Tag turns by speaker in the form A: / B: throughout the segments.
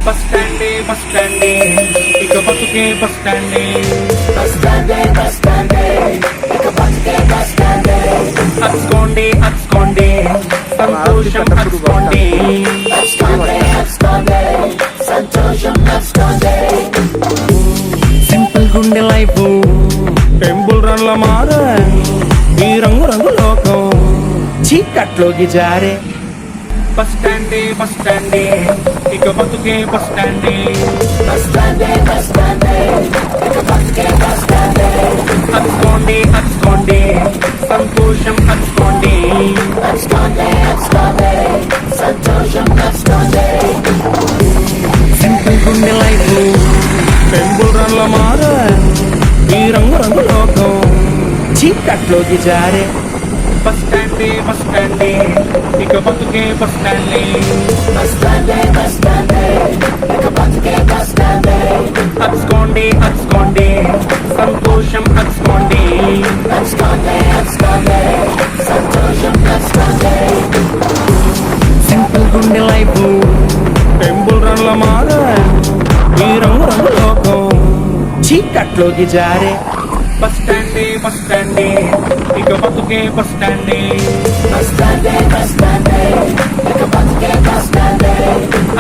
A: bus స్టాండే bus స్టాండే ఇక బతుకే bus స్టాండే అచ్చుకోండి అచ్చుకోండి సంతోషం అచ్చుకోండి సింపుల్ గుండె లైఫ్ టెంపుల్ రన్ల మారే ఈ రంగు రంగు లోకం చీకట్లోకి జారే బస్ స్టాండే ఇక బతుకే బస్ స్టాండే అచ్చుకోండి అచ్చుకోండి సంతోషం అచ్చుకోండి సింపుల్ గుండె లైఫ్ టెంపుల్ రన్ల మారే ఈ రంగు రంగు లోకం చీకట్లోకి జారే బస్ స్టాండే ఇక బతుకే బస్ స్టాండే అచ్చుకోండి అచ్చుకోండి సంతోషం అచ్చుకోండి సింపుల్ గుండె లైఫ్ టెంపుల్ రన్ల మారే ఈ రంగు రంగు లోకం చీకట్లోకి జారే బస్ స్టాండే ఇక బతుకే బస్ స్టాండే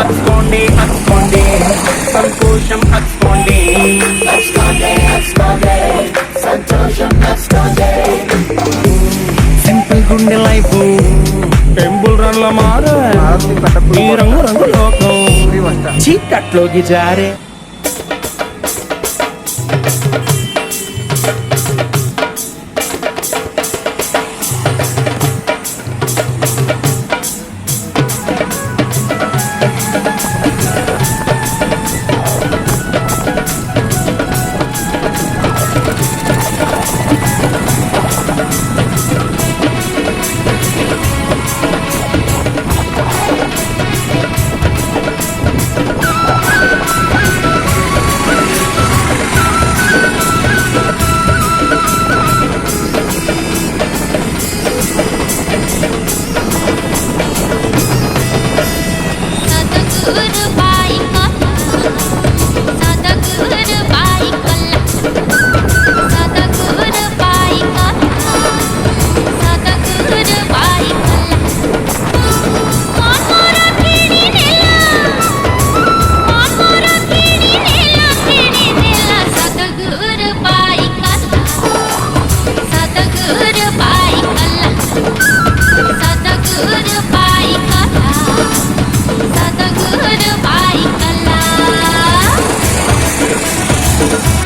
A: అచ్చుకోండి అచ్చుకోండి సంతోషం అచ్చుకోండి సింపుల్ గుండె లైఫ్ టెంపుల్ రన్ల మారే ఈ రంగు రంగు లోకం చీకట్లోకి జారే